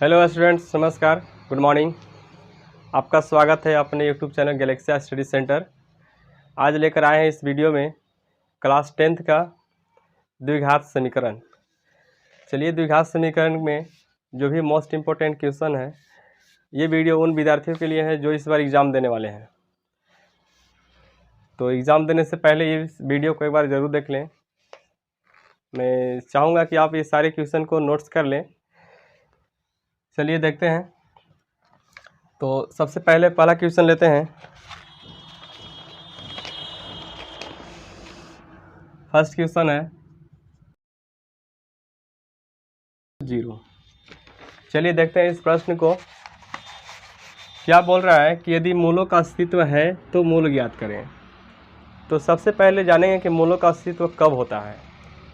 Hello students, नमस्कार, good morning. आपका स्वागत है अपने यूट्यूब चैनल गैलेक्सिया स्टडी सेंटर। आज लेकर आए हैं इस वीडियो में क्लास 10th का द्विघात समीकरण। चलिए, द्विघात समीकरण में जो भी मोस्ट इम्पोर्टेंट क्वेश्चन है, ये वीडियो उन विद्यार्थियों के लिए है जो इस बार एग्ज़ाम देने वाले हैं। तो एग्ज़ाम देने से पहले ये वीडियो को एक बार ज़रूर देख लें। मैं चाहूँगा कि आप ये सारे क्वेश्चन को नोट्स कर लें। चलिए देखते हैं। तो सबसे पहले पहला क्वेश्चन लेते हैं। फर्स्ट क्वेश्चन है 0। चलिए देखते हैं इस प्रश्न को। क्या बोल रहा है कि यदि मूलों का अस्तित्व है तो मूल ज्ञात करें। तो सबसे पहले जानेंगे कि मूलों का अस्तित्व कब होता है,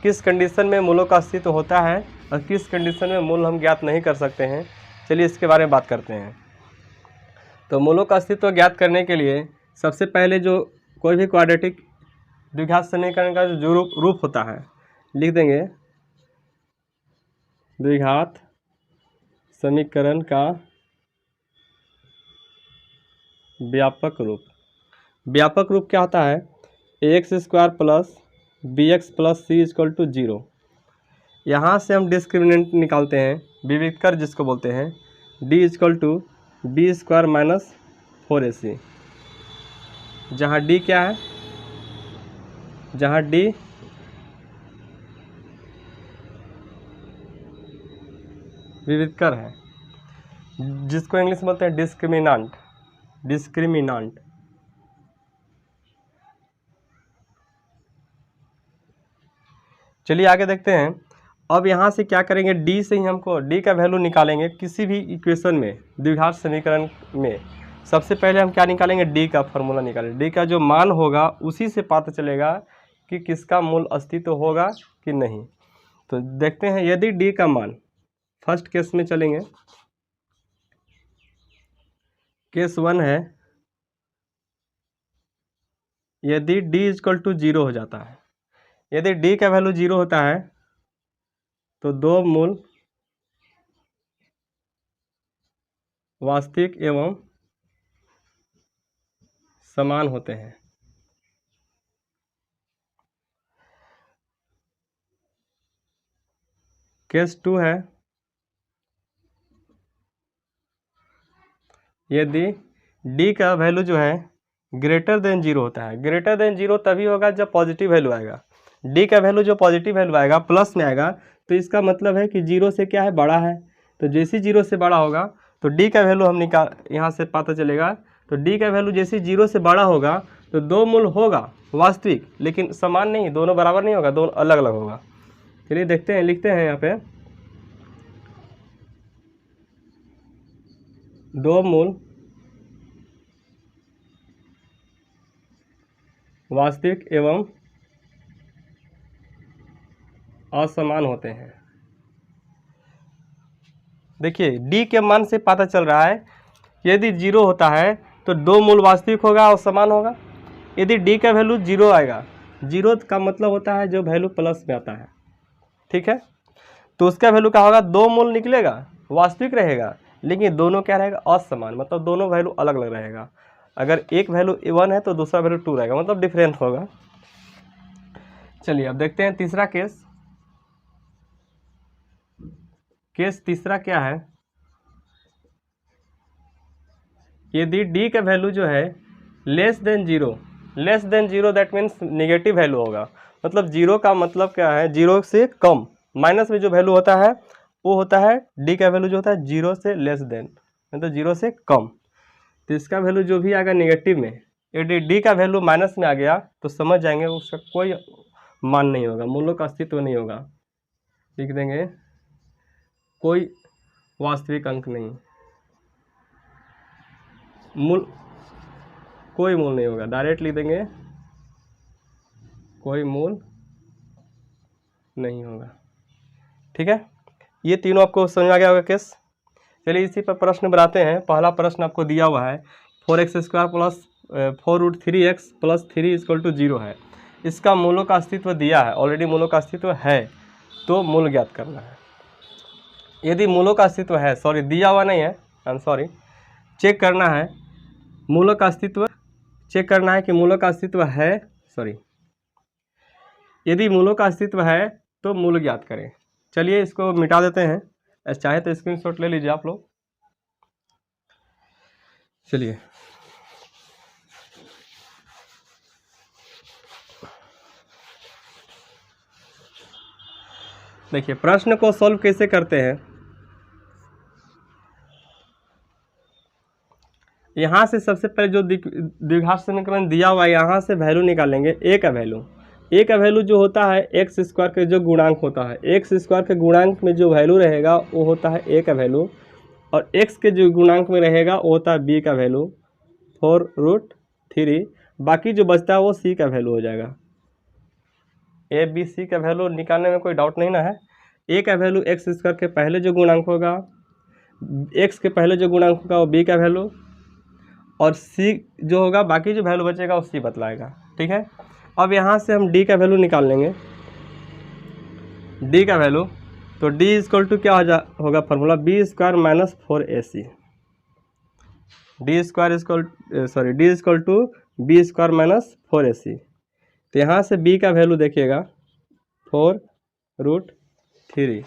किस कंडीशन में मूलों का अस्तित्व होता है और किस कंडीशन में मूल हम ज्ञात नहीं कर सकते हैं। चलिए इसके बारे में बात करते हैं। तो मूलों का अस्तित्व ज्ञात करने के लिए सबसे पहले जो कोई भी क्वाड्रेटिक द्विघात समीकरण का जो रूप होता है, लिख देंगे द्विघात समीकरण का व्यापक रूप। व्यापक रूप क्या होता है? ax² plus bx plus c equal to 0। यहाँ से हम डिस्क्रिमिनेंट निकालते हैं, विविधकर जिसको बोलते हैं, d equal to b² minus 4ac, जहाँ d क्या है, जहाँ d विविधकर है, जिसको इंग्लिश में बोलते हैं डिस्क्रिमिनांट। चलिए आगे देखते हैं। अब यहाँ से क्या करेंगे, d से ही हमको d का वैल्यू निकालेंगे किसी भी इक्वेशन में, द्विघात समीकरण में। सबसे पहले हम क्या निकालेंगे, d का फॉर्मूला निकालेंगे। d का जो मान होगा उसी से पता चलेगा कि किसका मूल अस्तित्व होगा कि नहीं। तो देखते हैं, यदि d का मान, फर्स्ट केस में चलेंगे, केस 1 है, यदि d इक्वल टू 0 हो जाता है, यदि d का वैल्यू 0 होता है तो दो मूल वास्तविक एवं समान होते हैं। केस 2 है, यदि d का वैल्यू जो है ग्रेटर देन 0 होता है। ग्रेटर देन 0 तभी होगा जब पॉजिटिव वैल्यू आएगा। d का वैल्यू जो पॉजिटिव वैल्यू आएगा, प्लस में आएगा, तो इसका मतलब है कि 0 से क्या है, बड़ा है। तो जैसे 0 से बड़ा होगा तो d का वैल्यू हम यहाँ से पता चलेगा। तो d का वैल्यू जैसे 0 से बड़ा होगा तो दो मूल होगा वास्तविक, लेकिन समान नहीं, दोनों बराबर नहीं होगा, दोनों अलग अलग होगा। चलिए देखते हैं, लिखते हैं यहाँ पे, दो मूल वास्तविक एवं असमान होते हैं। देखिए d के मान से पता चल रहा है, यदि 0 होता है तो दो मूल वास्तविक होगा और समान होगा। यदि d का वैल्यू 0 आएगा, 0 का मतलब होता है जो वैल्यू प्लस में आता है, ठीक है, तो उसका वैल्यू क्या होगा, दो मूल निकलेगा, वास्तविक रहेगा, लेकिन दोनों क्या रहेगा, असमान, मतलब दोनों वैल्यू अलग अलग रहेगा। अगर एक वैल्यू 1 है तो दूसरा वैल्यू 2 रहेगा, मतलब डिफरेंट होगा। चलिए अब देखते हैं तीसरा केस। केस तीसरा क्या है, यदि d का वैल्यू जो है less than 0, that means negative value होगा। मतलब 0 का मतलब क्या है, 0 से कम, माइनस में जो वैल्यू होता है वो होता है d का वैल्यू जो होता है 0 से लेस देन, मतलब 0 से कम। तो इसका वैल्यू जो भी आएगा नेगेटिव में, यदि d का वैल्यू माइनस में आ गया तो समझ जाएंगे उसका कोई मान नहीं होगा, मूलों का अस्तित्व नहीं होगा। लिख देंगे कोई वास्तविक अंक नहीं, कोई मूल नहीं होगा, डायरेक्ट लिख देंगे कोई मूल नहीं होगा। ठीक है, ये तीनों आपको समझ आ गया होगा केस। चलिए इसी पर प्रश्न बनाते हैं। पहला प्रश्न आपको दिया हुआ है 4x² plus 4√3x plus 3 equal to 0 है। इसका मूलों का अस्तित्व दिया है, ऑलरेडी मूलों का अस्तित्व है, तो मूल ज्ञात करना है। यदि मूलों का अस्तित्व है, सॉरी दिया हुआ नहीं है, आई एम सॉरी, चेक करना है मूलों का अस्तित्व, चेक करना है कि मूलों का अस्तित्व है, सॉरी यदि मूलों का अस्तित्व है तो मूल ज्ञात करें। चलिए इसको मिटा देते हैं, चाहे तो स्क्रीनशॉट ले लीजिए आप लोग। चलिए देखिए प्रश्न को सॉल्व कैसे करते हैं। यहाँ से सबसे पहले जो द्विघात समीकरण दिया हुआ है यहाँ से वैल्यू निकालेंगे। ए का वैल्यू जो होता है एक्स स्क्वायर के जो गुणांक होता है, एक्स स्क्वायर के गुणांक में जो वैल्यू रहेगा वो होता है ए का वैल्यू, और एक्स के जो गुणांक में रहेगा वो होता है बी का वैल्यू 4√3। बाकी जो बचता है वो सी का वैल्यू हो जाएगा। ए बी सी का वैल्यू निकालने में कोई डाउट नहीं ना है। ए का वैल्यू एक्स स्क्वायर के पहले जो गुणांक होगा, एक्स के पहले जो गुणांक होगा वो बी का वैल्यू, और सी जो होगा बाकी जो वैल्यू बचेगा वो सी बतलाएगा। ठीक है, अब यहाँ से हम डी का वैल्यू निकाल लेंगे। डी का वैल्यू तो डी इक्वल टू क्या होगा formula, b square minus 4ac। D equal to b square minus 4ac। तो यहाँ से b का वैल्यू देखिएगा 4√3।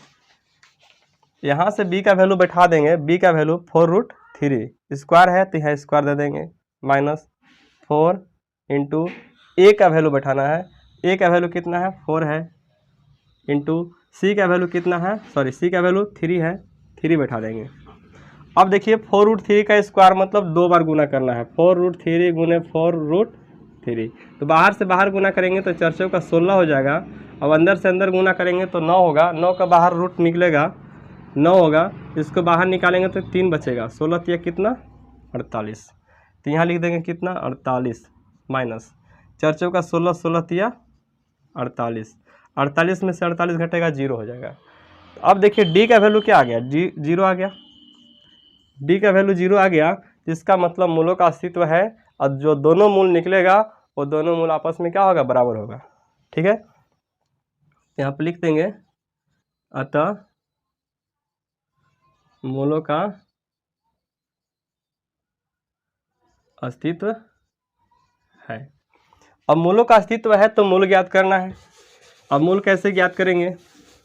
यहाँ से b का वैल्यू बैठा देंगे, b का वैल्यू 4√3 स्क्वायर है तो यहाँ स्क्वायर दे देंगे, माइनस 4 इंटू ए का वैल्यू बैठाना है। ए का वैल्यू कितना है 4 है, इंटू सी का वैल्यू कितना है, सॉरी सी का वैल्यू 3 है, 3 बैठा देंगे। अब देखिए 4√3 का स्क्वायर मतलब 2 बार गुना करना है, 4√3 गुने 4√3। तो बाहर से बाहर गुना करेंगे तो 4 का 16 हो जाएगा। अब अंदर से अंदर गुना करेंगे तो 9 होगा, 9 का बाहर रूट निकलेगा 9 होगा, इसको बाहर निकालेंगे तो 3 बचेगा, 16 तिया कितना 48। तो यहाँ लिख देंगे कितना 48 माइनस 4 का 16, 16 तिया 48, 48 में से 48 घटेगा 0 हो जाएगा। तो अब देखिए डी का वैल्यू क्या आ गया, जीरो आ गया। डी का वैल्यू 0 आ गया, इसका मतलब मूलों का अस्तित्व है, और जो दोनों मूल निकलेगा वो दोनों मूल आपस में क्या होगा, बराबर होगा। ठीक है, यहाँ पर लिख देंगे अतः मूलों का अस्तित्व है। अब मूलों का अस्तित्व है तो मूल ज्ञात करना है। अब मूल कैसे ज्ञात करेंगे,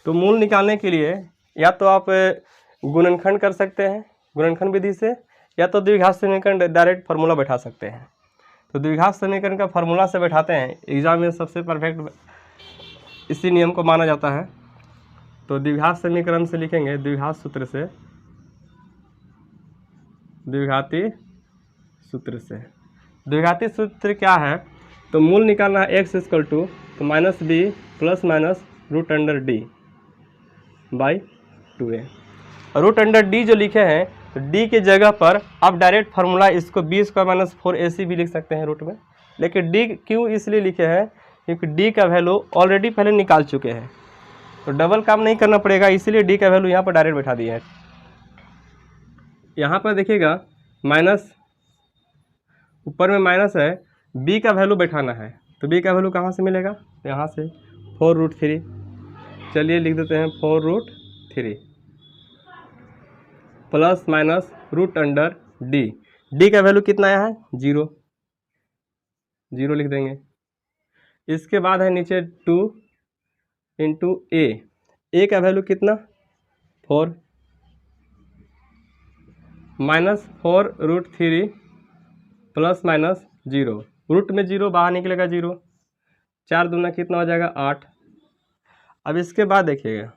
तो मूल निकालने के लिए या तो आप गुणनखंड कर सकते हैं गुणनखंड विधि से, या तो द्विघात समीकरण डायरेक्ट फार्मूला बैठा सकते हैं। तो द्विघात समीकरण का फार्मूला से बैठाते हैं, एग्जाम में सबसे परफेक्ट इसी नियम को माना जाता है। तो द्विघात समीकरण से लिखेंगे द्विघात सूत्र से, द्विघाती सूत्र क्या है, तो मूल निकालना है एक्स इक्वल टू तो minus b plus minus root under D by 2a। Root under D जो लिखे हैं तो डी के जगह पर आप डायरेक्ट फार्मूला इसको बी स्क्वायर माइनस 4ac भी लिख सकते हैं रूट में, लेकिन डी क्यों इसलिए लिखे हैं क्योंकि डी का वैल्यू ऑलरेडी पहले निकाल चुके हैं, तो डबल काम नहीं करना पड़ेगा, इसीलिए डी का वैल्यू यहाँ पर डायरेक्ट बैठा दिया है। यहाँ पर देखिएगा माइनस, ऊपर में माइनस है, बी का वैल्यू बैठाना है, तो बी का वैल्यू कहाँ से मिलेगा, यहाँ से 4√3। चलिए लिख देते हैं 4√3 plus minus root under D. D का वैल्यू कितना आया है 0 लिख देंगे। इसके बाद है नीचे 2 इंटू ए का वैल्यू कितना 4 माइनस 4√3 प्लस माइनस 0, रूट में 0 बाहर निकलेगा 0, 4 दूना कितना हो जाएगा 8। अब इसके बाद देखिएगा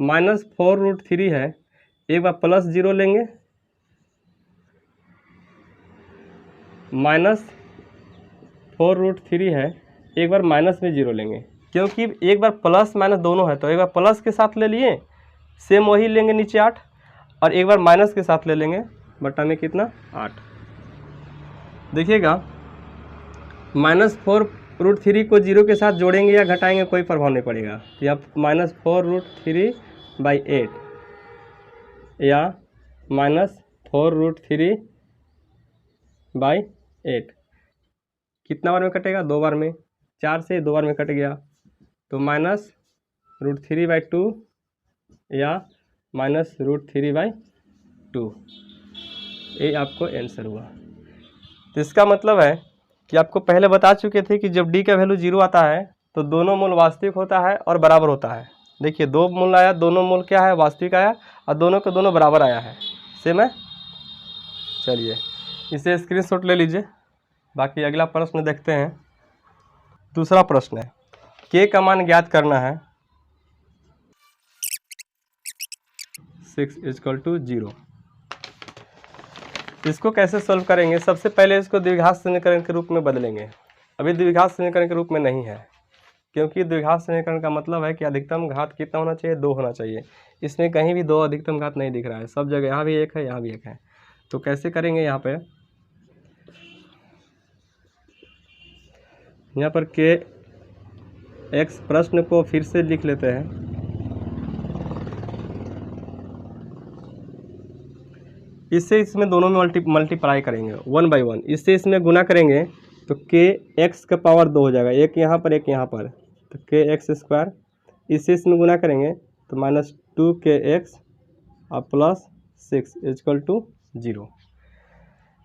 माइनस 4√3 है, एक बार प्लस 0 लेंगे, माइनस 4√3 है, एक बार माइनस में 0 लेंगे, क्योंकि एक बार प्लस माइनस दोनों है तो एक बार प्लस के साथ ले लिए, सेम वही लेंगे नीचे 8, और एक बार माइनस के साथ ले लेंगे, बटा में कितना 8। देखिएगा माइनस 4√3 को 0 के साथ जोड़ेंगे या घटाएंगे कोई प्रभाव नहीं पड़ेगा, तो या माइनस 4√3 बाई 8 या माइनस 4√3 बाई 8 कितना बार में कटेगा 2 बार में, 4 से 2 बार में कट गया, तो माइनस √3/2 या -√3/2, ये आपको आंसर हुआ। तो इसका मतलब है कि आपको पहले बता चुके थे कि जब डी का वैल्यू 0 आता है तो दोनों मूल वास्तविक होता है और बराबर होता है। देखिए 2 मूल आया, दोनों मूल क्या है, वास्तविक आया, और दोनों के दोनों बराबर आया है, सेम है। चलिए इसे स्क्रीनशॉट ले लीजिए। बाकी अगला प्रश्न देखते हैं। दूसरा प्रश्न है, के का मान ज्ञात करना है, 6 = 0। इसको कैसे सॉल्व करेंगे? सबसे पहले इसको द्विघात समीकरण के रूप में बदलेंगे। अभी द्विघात समीकरण के रूप में नहीं है, क्योंकि द्विघात समीकरण का मतलब है कि अधिकतम घात कितना होना चाहिए, 2 होना चाहिए। इसमें कहीं भी 2 अधिकतम घात नहीं दिख रहा है, सब जगह यहाँ भी 1 है, यहाँ भी 1 है। तो कैसे करेंगे? यहाँ पर के एक्स प्रश्न को फिर से लिख लेते हैं। इससे इसमें दोनों में मल्टीप्लाई करेंगे 1/1, इससे इसमें गुना करेंगे तो के एक्स का पावर 2 हो जाएगा, एक यहाँ पर एक यहाँ पर, तो के एक्स स्क्वायर। इससे इसमें गुना करेंगे तो -2kx और +6 = 0।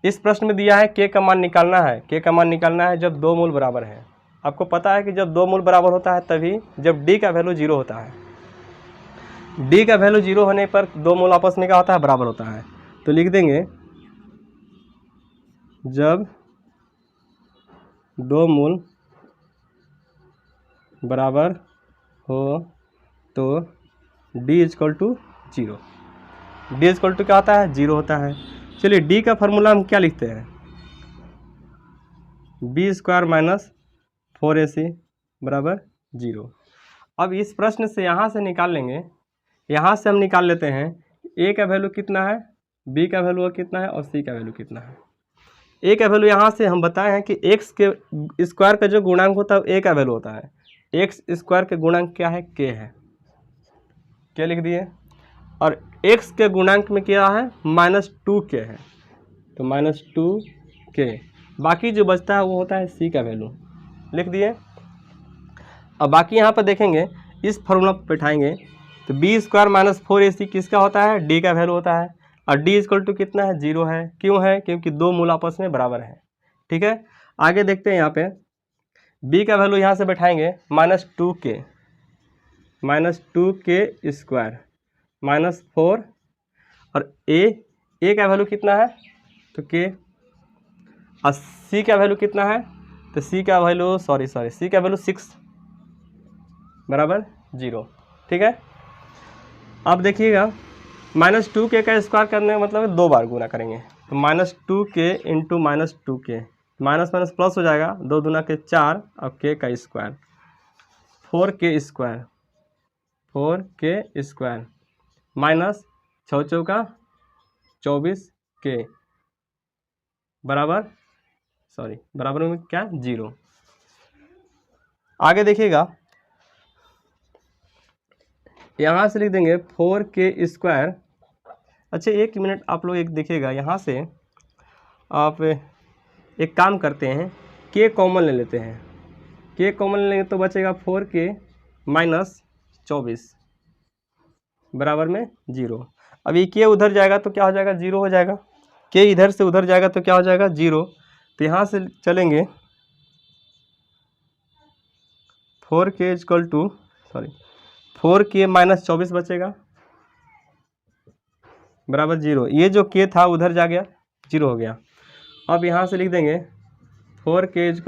इस प्रश्न में दिया है के का मान निकालना है। के का मान निकालना है जब 2 मूल बराबर हैं। आपको पता है कि जब 2 मूल बराबर होता है तभी जब डी का वैल्यू 0 होता है। डी का वैल्यू 0 होने पर 2 मूल आपस में क्या होता है, बराबर होता है। तो लिख देंगे जब 2 मूल बराबर हो तो d = 0। d = क्या होता है, 0 होता है। चलिए d का फार्मूला हम क्या लिखते हैं, b² - 4ac = 0। अब इस प्रश्न से यहाँ से निकाल लेंगे, यहाँ से हम निकाल लेते हैं a का वैल्यू कितना है, b का वैल्यू कितना है और c का वैल्यू कितना है। a का वैल्यू यहाँ से हम बताए हैं कि x के स्क्वायर का जो गुणांक होता है a का वैल्यू होता है। x² के गुणांक क्या है, k है, k लिख दिए। और x के गुणांक में क्या है, -2k है, तो -2k। बाकी जो बचता है वो होता है c का वैल्यू, लिख दिए। अब बाकी यहाँ पर देखेंगे, इस फॉर्मूला पर बैठाएंगे तो b² - 4ac किसका होता है, d का वैल्यू होता है। और d = कितना है, 0 है। क्यों है, क्योंकि 2 मूल आपस में बराबर है। ठीक है, आगे देखते हैं। यहाँ पे b का वैल्यू यहाँ से बैठाएंगे -2k स्क्वायर -4, और a का वैल्यू कितना है तो k, और c का वैल्यू कितना है तो c का वैल्यू c का वैल्यू 6 = 0। ठीक है, अब देखिएगा -2k का स्क्वायर करने का मतलब है 2 बार गुना करेंगे, तो -2k × -2k, minus minus plus हो जाएगा, 2 दूना के 4 और k का स्क्वायर 4k स्क्वायर माइनस 6 चौका 24k बराबर में क्या, 0। आगे देखिएगा, यहाँ से लिख देंगे 4k स्क्वायर। अच्छा 1 मिनट आप लोग एक देखिएगा, यहाँ से आप एक काम करते हैं, k कॉमन ले लेते हैं। k कॉमन लेंगे तो बचेगा 4k - 24 बराबर में 0। अब ये k उधर जाएगा तो क्या हो जाएगा, 0 हो जाएगा। k इधर से उधर जाएगा तो क्या हो जाएगा, 0। तो यहाँ से चलेंगे 4k - 24 बचेगा बराबर 0। ये जो k था उधर जा गया, 0 हो गया। अब यहाँ से लिख देंगे 4k -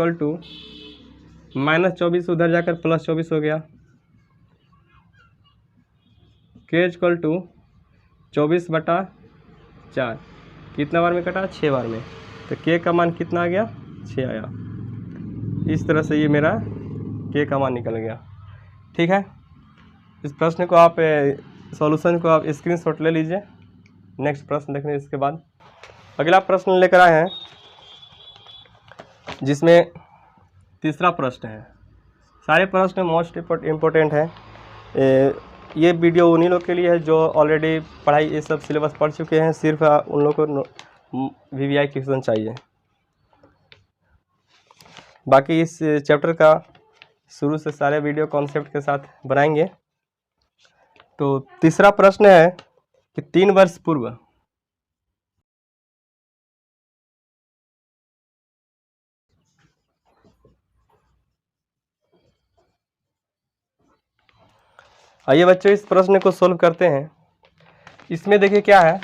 24 उधर जाकर +24 हो गया। k = 24/4 कितना बार में कटा, 6 बार में, तो k का मान कितना आ गया, 6 आया। इस तरह से ये मेरा k का मान निकल गया। ठीक है, इस प्रश्न को आप सॉल्यूशन को आप स्क्रीनशॉट ले लीजिए। नेक्स्ट प्रश्न देखने इसके बाद अगला प्रश्न लेकर आए हैं, जिसमें तीसरा प्रश्न है। सारे प्रश्न मोस्ट इम्पोर्टेंट हैं। ये वीडियो उन्हीं लोग के लिए है जो ऑलरेडी पढ़ाई ये सब सिलेबस पढ़ चुके हैं, सिर्फ उन लोग को VVI क्वेश्चन चाहिए। बाकी इस चैप्टर का शुरू से सारे वीडियो कॉन्सेप्ट के साथ बनाएंगे। तो तीसरा प्रश्न है कि 3 वर्ष पूर्व आइए बच्चों इस प्रश्न को सोल्व करते हैं। इसमें देखिए क्या है,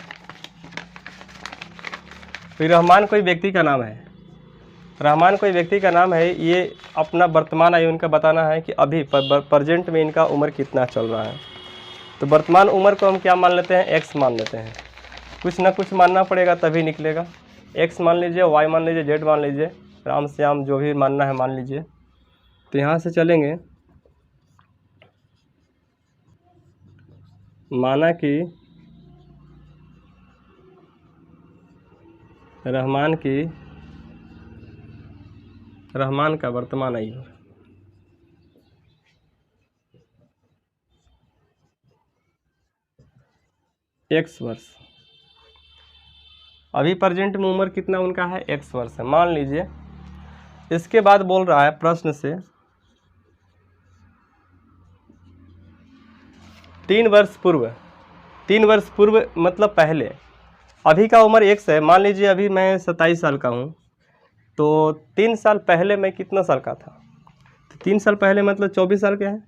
तो रहमान कोई व्यक्ति का नाम है, रहमान कोई व्यक्ति का नाम है। ये अपना वर्तमान आयु इनका बताना है कि अभी प्रेजेंट में इनका उम्र कितना चल रहा है। तो वर्तमान उम्र को हम क्या मान लेते हैं, एक्स मान लेते हैं। कुछ ना कुछ मानना पड़ेगा तभी निकलेगा। एक्स मान लीजिए, वाई मान लीजिए, जेड मान लीजिए, राम श्याम जो भी मानना है मान लीजिए। तो यहाँ से चलेंगे, माना कि रहमान का वर्तमान आयु एक्स वर्ष। अभी प्रेजेंट में उम्र कितना उनका है, एक्स वर्ष है मान लीजिए। इसके बाद बोल रहा है प्रश्न से 3 वर्ष पूर्व, 3 वर्ष पूर्व मतलब पहले। अभी का उम्र एक्स है, मान लीजिए अभी मैं 27 साल का हूँ, तो 3 साल पहले मैं कितना साल का था, तो 3 साल पहले मतलब 24 साल के हैं।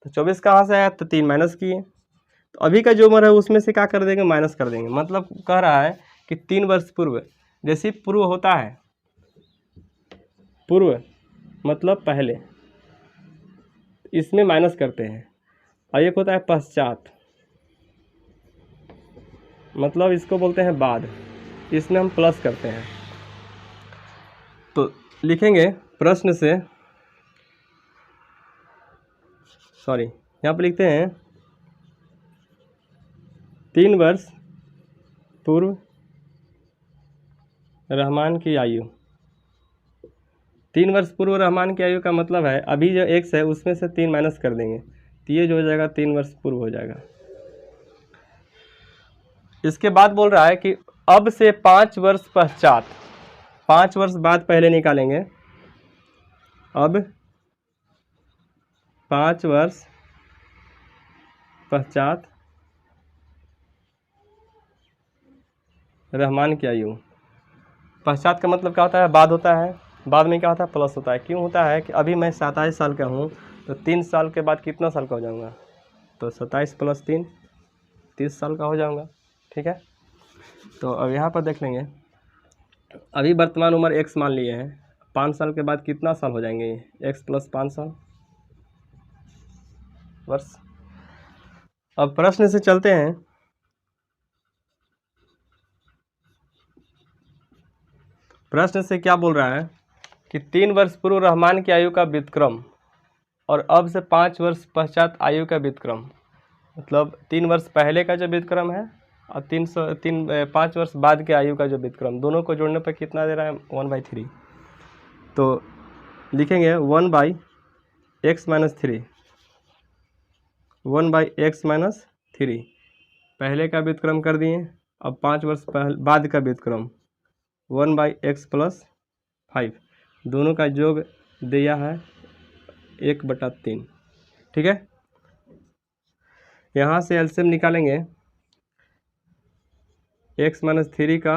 तो 24 कहाँ से आया, तो 3 माइनस किए, तो अभी का जो उम्र है उसमें से क्या कर देंगे, माइनस कर देंगे। मतलब कह रहा है कि 3 वर्ष पूर्व, जैसे पूर्व होता है, पूर्व मतलब पहले, इसमें माइनस करते हैं। और एक होता है पश्चात, मतलब इसको बोलते हैं बाद, इसमें हम प्लस करते हैं। तो लिखेंगे प्रश्न से, सॉरी यहाँ पर लिखते हैं 3 वर्ष पूर्व रहमान की आयु। 3 वर्ष पूर्व रहमान की आयु का मतलब है अभी जो एक्स है उसमें से 3 माइनस कर देंगे, तो ये जो हो जाएगा 3 वर्ष पूर्व हो जाएगा। इसके बाद बोल रहा है कि अब से 5 वर्ष पश्चात, 5 वर्ष बाद पहले निकालेंगे। अब 5 वर्ष पश्चात रहमान की आयु। पश्चात का मतलब क्या होता है, बाद होता है, बाद में क्या होता है, प्लस होता है। क्यों होता है कि अभी मैं 27 साल का हूँ, तो 3 साल के बाद कितना साल का हो जाऊँगा, तो 27 प्लस 3 30 साल का हो जाऊँगा। ठीक है, तो अब यहाँ पर देख लेंगे, अभी वर्तमान उम्र एक्स मान लिए हैं, 5 साल के बाद कितना साल हो जाएंगे, एक्स प्लस 5 साल वर्ष। अब प्रश्न से चलते हैं, प्रश्न से क्या बोल रहा है कि 3 वर्ष पूर्व रहमान की आयु का व्युत्क्रम और अब से 5 वर्ष पश्चात आयु का व्युत्क्रम। मतलब 3 वर्ष पहले का जो व्युत्क्रम है और 5 वर्ष बाद के आयु का जो व्युत्क्रम, दोनों को जोड़ने पर कितना दे रहा है, 1/3। तो लिखेंगे 1/x - 3, 1/x - 3 पहले का व्युत्क्रम कर दिए। अब 5 वर्ष बाद का व्युत्क्रम 1/x + 5, दोनों का योग दिया है 1/3। ठीक है, यहाँ से एलसीएम निकालेंगे x - 3 का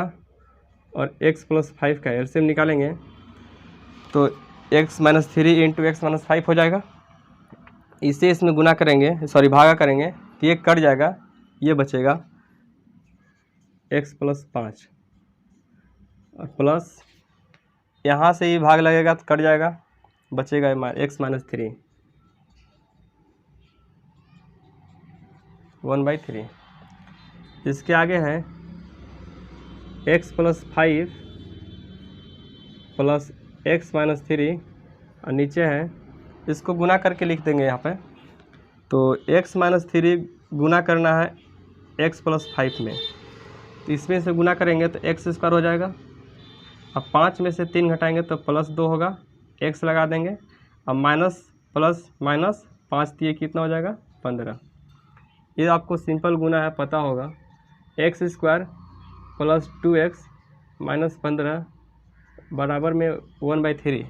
और x + 5 का एलसीएम निकालेंगे, तो x - 3 × x - 5 हो जाएगा। इसे इसमें गुना करेंगे, सॉरी भागा करेंगे, तो ये कट जाएगा, ये बचेगा x + 5 और प्लस यहाँ से ही भाग लगेगा तो कट जाएगा, बचेगा x - 3 1/3। इसके आगे है x + 5 + x - 3 और नीचे है, इसको गुना करके लिख देंगे यहाँ पे। तो x - 3 गुना करना है x + 5 में, तो इसमें से गुना करेंगे तो x² हो जाएगा। अब 5 में से 3 घटाएंगे तो +2 होगा, x लगा देंगे। अब माइनस प्लस माइनस 5 दिए कितना हो जाएगा, 15। ये आपको सिंपल गुना है, पता होगा, x² + 2x - 15 बराबर में 1/3।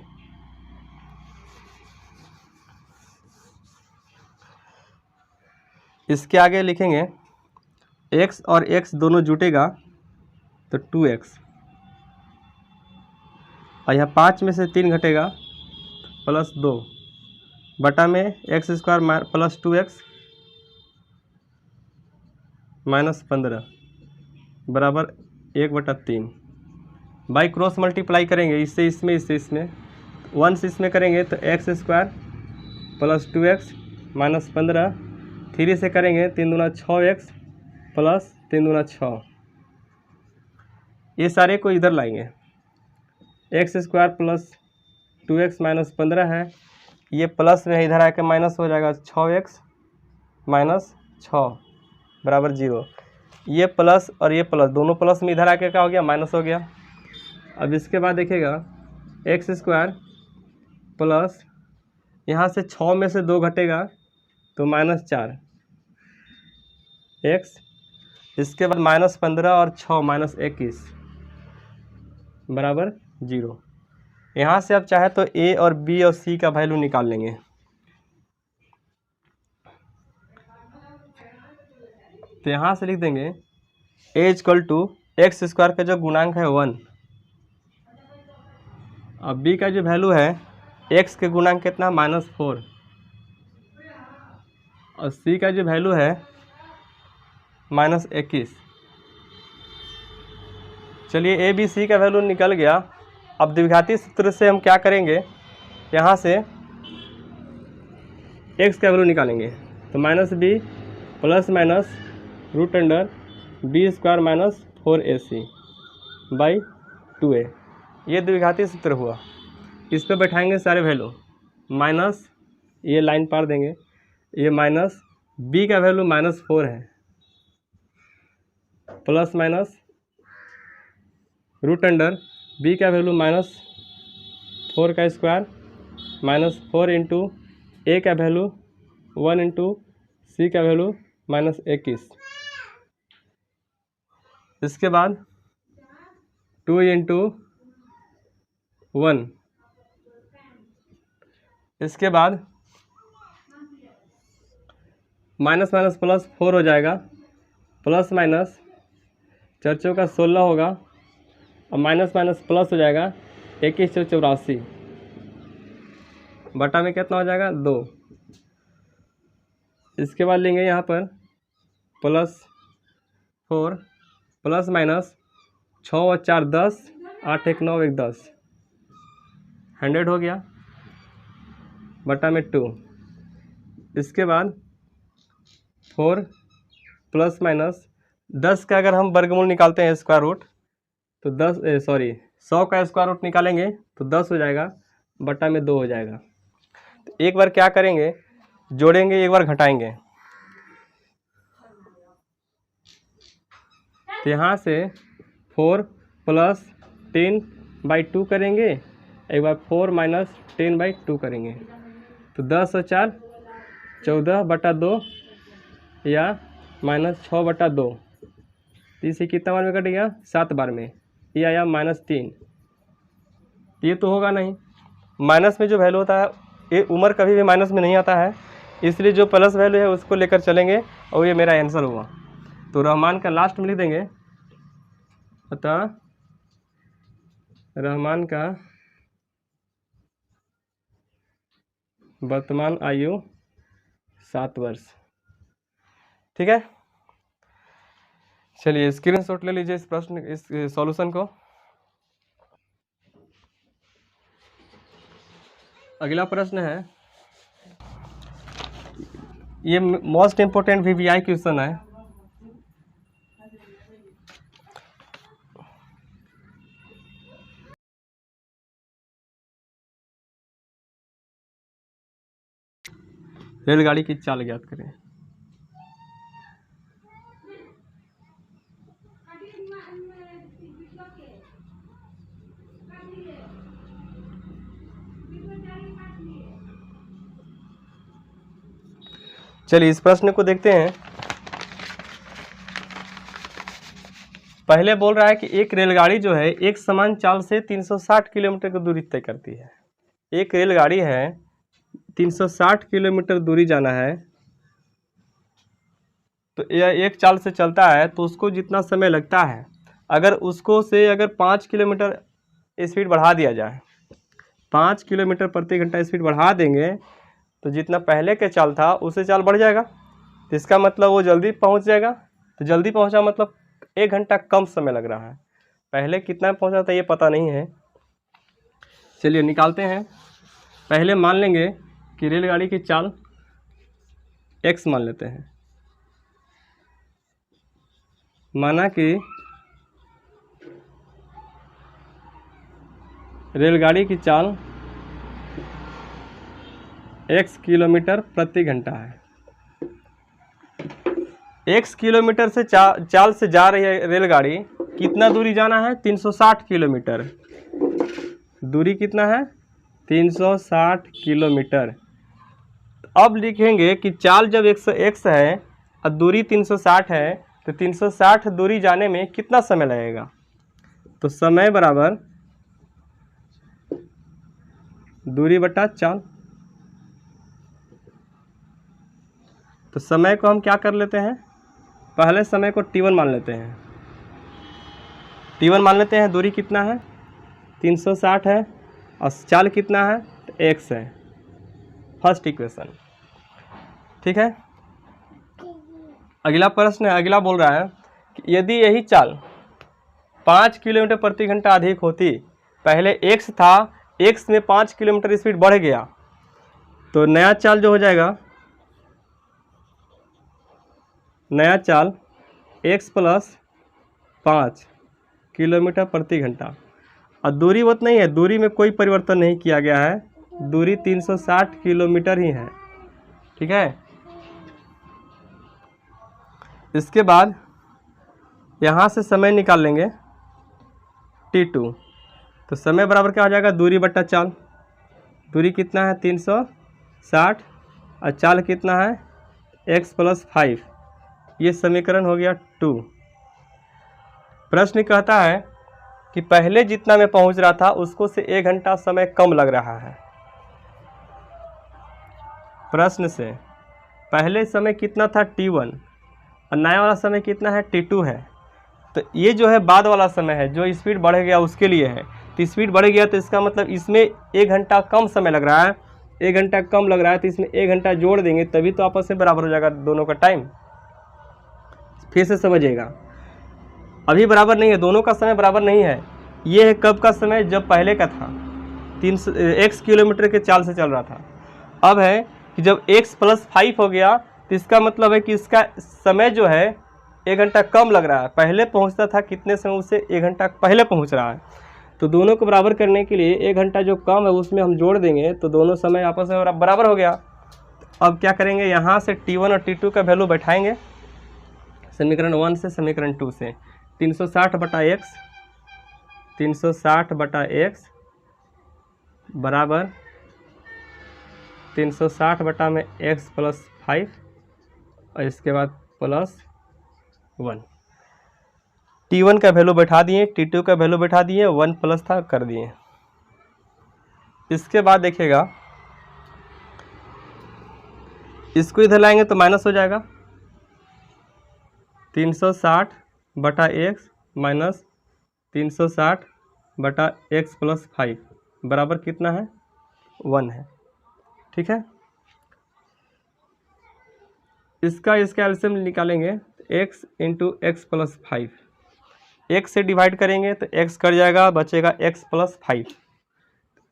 इसके आगे लिखेंगे x और x दोनों जुटेगा तो 2x, और यहाँ 5 में से 3 घटेगा +2 बटा में x² प्लस 2x -15 बराबर 1/3। बाई क्रॉस मल्टीप्लाई करेंगे, इससे इसमें, इससे इसमें, 1 से इसमें करेंगे तो x² प्लस 2x -15, 3 से करेंगे 3 दूना 6x प्लस 3 दूना 6, ये सारे को इधर लाएंगे, x² प्लस 2x -15 है, ये प्लस में है, इधर आके माइनस हो जाएगा 6x -6 बराबर 0। ये प्लस और ये प्लस, दोनों प्लस में इधर आके क्या हो गया, माइनस हो गया। अब इसके बाद देखिएगा x² प्लस, यहाँ से 6 में से 2 घटेगा तो -4 x, इसके बाद -15 और 6 -21 बराबर 0। यहाँ से आप चाहे तो a और b और c का वैल्यू निकाल लेंगे। तो यहाँ से लिख देंगे a = x² का जो गुणांक है 1, और b का जो वैल्यू है x के गुणांक कितना -4, और c का जो वैल्यू है -21। चलिए a b c का वैल्यू निकल गया। अब द्विघाती सूत्र से हम क्या करेंगे, यहाँ से x का वैल्यू निकालेंगे, तो -b plus minus √b² -4ac by 2a, ये द्विघाती सूत्र हुआ। इस पर बैठाएंगे सारे वैल्यू, माइनस ये लाइन पार देंगे, ये माइनस b का वैल्यू -4 है, प्लस माइनस √b का वैल्यू -4 का स्क्वायर -4 इंटू a का वैल्यू 1 इंटू c का वैल्यू -21, इसके बाद 2 इंटू 1, इसके बाद माइनस माइनस प्लस 4 हो जाएगा, प्लस माइनस 4 चौका 16 होगा, और माइनस माइनस प्लस हो जाएगा 21 × 84 बटा में कितना हो जाएगा 2। इसके बाद लेंगे यहाँ पर +4 प्लस माइनस 6 और 4 10, 8 1 9 1 10, 100 हो गया बटा में 2। इसके बाद 4 प्लस माइनस 10 का अगर हम वर्गमूल निकालते हैं स्क्वायर रूट, तो 100 का स्क्वायर रूट निकालेंगे तो 10 हो जाएगा बटा में 2 हो जाएगा। तो एक बार क्या करेंगे, जोड़ेंगे, एक बार घटाएंगे। तो यहाँ से 4 प्लस 10/2 करेंगे, एक बार 4 माइनस 10/2 करेंगे, तो 10 और 4 14 बटा 2 या -6/2, इसे कितना बार में कट गया 7 बार में, ये आया -3। ये तो होगा नहीं, माइनस में जो वैल्यू होता है ये उम्र कभी भी माइनस में नहीं आता है, इसलिए जो प्लस वैल्यू है उसको लेकर चलेंगे, और ये मेरा आंसर हुआ। तो रहमान का लास्ट में लिख देंगे, अतः रहमान का वर्तमान आयु 7 वर्ष। ठीक है, चलिए स्क्रीनशॉट ले लीजिए इस प्रश्न, इस सॉल्यूशन को। अगला प्रश्न है, ये मोस्ट इम्पोर्टेंट VVI क्वेश्चन है। रेलगाड़ी की चाल ज्ञात करें। चलिए इस प्रश्न को देखते हैं। पहले बोल रहा है कि एक रेलगाड़ी जो है एक समान चाल से 360 किलोमीटर की दूरी तय करती है। एक रेलगाड़ी है 360 किलोमीटर दूरी जाना है, तो यह एक चाल से चलता है तो उसको जितना समय लगता है, अगर उसको से अगर 5 किलोमीटर स्पीड बढ़ा दिया जाए, 5 किलोमीटर प्रति घंटा स्पीड बढ़ा देंगे तो जितना पहले के चाल था उससे चाल बढ़ जाएगा, तो इसका मतलब वो जल्दी पहुंच जाएगा। तो जल्दी पहुंचा मतलब 1 घंटा कम समय लग रहा है, पहले कितना पहुंचा था ये पता नहीं है। चलिए निकालते हैं। पहले मान लेंगे कि रेलगाड़ी की चाल x मान लेते हैं। माना कि रेलगाड़ी की चाल x किलोमीटर प्रति घंटा है। x किलोमीटर से चाल से जा रही है रेलगाड़ी, कितना दूरी जाना है? 360 किलोमीटर। दूरी कितना है? 360 किलोमीटर। अब लिखेंगे कि चाल जब 100x है और दूरी 360 है तो 360 दूरी जाने में कितना समय लगेगा? तो समय बराबर दूरी बटा चाल। तो समय को हम क्या कर लेते हैं, पहले समय को t1 मान लेते हैं। t1 मान लेते हैं। दूरी कितना है? 360 है और चाल कितना है? तो x है। First equation. ठीक है। अगला प्रश्न है, अगला बोल रहा है कि यदि यही चाल 5 किलोमीटर प्रति घंटा अधिक होती, पहले x था, x में 5 किलोमीटर स्पीड बढ़ गया, तो नया चाल जो हो जाएगा, नया चाल x प्लस 5 किलोमीटर प्रति घंटा। और दूरी वो नहीं है, दूरी में कोई परिवर्तन नहीं किया गया है, दूरी 360 किलोमीटर ही है। ठीक है। इसके बाद यहाँ से समय निकाल लेंगे t2। तो समय बराबर क्या हो जाएगा? दूरी बट्टा चाल। दूरी कितना है? 360 और चाल कितना है? x plus 5। ये समीकरण हो गया 2। प्रश्न कहता है कि पहले जितना मैं पहुंच रहा था उसको से 1 घंटा समय कम लग रहा है। प्रश्न से पहले समय कितना था? t1 और नया वाला समय कितना है? t2 है। तो ये जो है बाद वाला समय है, जो स्पीड बढ़ गया उसके लिए है। तो स्पीड बढ़ गया तो इसका मतलब इसमें 1 घंटा कम समय लग रहा है। 1 घंटा कम लग रहा है तो इसमें 1 घंटा जोड़ देंगे तभी तो आपस में बराबर हो जाएगा दोनों का टाइम। फिर से समझिएगा, अभी बराबर नहीं है, दोनों का समय बराबर नहीं है। ये है कब का समय? जब पहले का था, 3x किलोमीटर के चाल से चल रहा था। अब है कि जब x प्लस 5 हो गया तो इसका मतलब है कि इसका समय जो है 1 घंटा कम लग रहा है। पहले पहुंचता था कितने समय, उससे 1 घंटा पहले पहुंच रहा है। तो दोनों को बराबर करने के लिए 1 घंटा जो कम है उसमें हम जोड़ देंगे तो दोनों समय आपस में बराबर हो गया। अब क्या करेंगे, यहाँ से t1 और t2 का वैल्यू बैठाएंगे समीकरण 1 से समीकरण 2 से। 360 बटा x, 360 बटा x बराबर 360 बटा में x प्लस 5 और इसके बाद प्लस 1। t1 का वैल्यू बैठा दिए, t2 का वैल्यू बैठा दिए, 1 प्लस था कर दिए। इसके बाद देखिएगा, इसको इधर लाएंगे तो माइनस हो जाएगा। 360 बटा x माइनस 360 बटा x प्लस 5 बराबर कितना है? 1 है। ठीक है। इसका एलसीएम निकालेंगे, x into x plus 5। x से डिवाइड करेंगे तो x कट जाएगा, बचेगा x प्लस 5।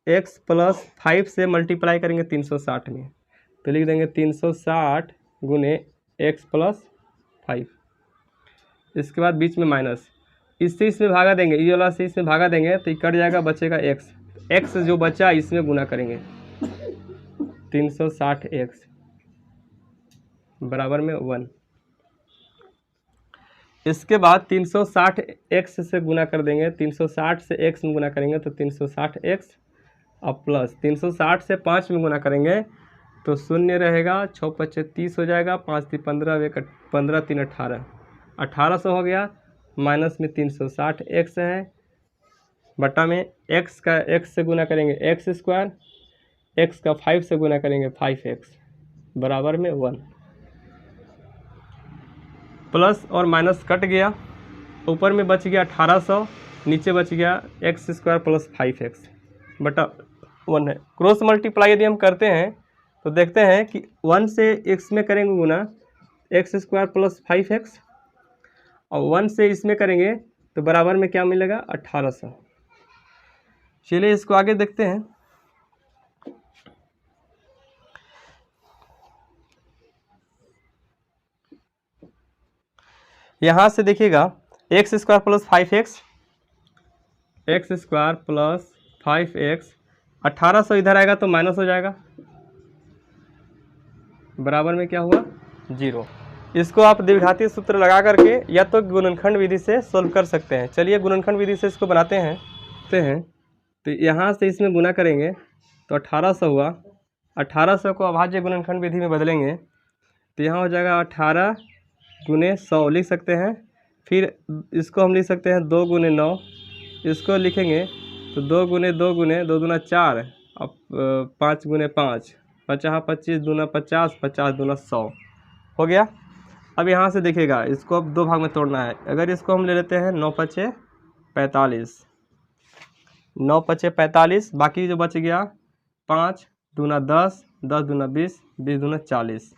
x प्लस 5 से मल्टीप्लाई करेंगे 360 में तो लिख देंगे 360 गुने x प्लस 5। इसके बाद बीच में माइनस, इससे इसमें भागा देंगे, ये वाला से इसमें भागा देंगे तो ये कट जाएगा, बचेगा x। x जो बचा इसमें गुना करेंगे, 360x बराबर में 1। इसके बाद 360x से गुना कर देंगे, 360 से x में गुना करेंगे तो 360x और प्लस 360 से 5 में गुना करेंगे तो शून्य रहेगा, 6 5 30 हो जाएगा, 5 3 15, 15 3 18, 1800 हो गया। माइनस में 360x है बटा में x का x से गुना करेंगे x स्क्वायर, x का 5 से गुना करेंगे 5x बराबर में 1। प्लस और माइनस कट गया, ऊपर में बच गया 1800, नीचे बच गया एक्स स्क्वायर प्लस 5x बटा 1 है। क्रॉस मल्टीप्लाई यदि हम करते हैं तो देखते हैं कि 1 से x में करेंगे गुना एक्स स्क्वायर प्लस 5x, और 1 से इसमें करेंगे तो बराबर में क्या मिलेगा 1800। चलिए इसको आगे देखते हैं। यहाँ से देखिएगा x square plus 5x, x square plus 5x, 1800 इधर आएगा तो माइनस हो जाएगा, बराबर में क्या हुआ 0। इसको आप द्विघाती सूत्र लगा करके या तो गुणनखंड विधि से सोल्व कर सकते हैं। चलिए गुणनखंड विधि से इसको बनाते हैं। तो यहाँ से इसमें गुना करेंगे तो 1800 हुआ, 1800 को अभाज्य गुणनखंड विधि में बदलेंगे तो यहाँ हो जाएगा 18 गुने 100 लिख सकते हैं। फिर इसको हम लिख सकते हैं 2 गुने 9, इसको लिखेंगे तो 2 गुने 2 गुने 2 दूना 4, अब 5 गुने 5, 50 25 दूना 50, 50 दूना 100 हो गया। अब यहाँ से देखिएगा इसको अब 2 भाग में तोड़ना है। अगर इसको हम ले लेते हैं 9 पचे 45, 9 पचे 45, बाकी जो बच गया 5 दूना 10, 10 दूना 20, 20 दूना 40,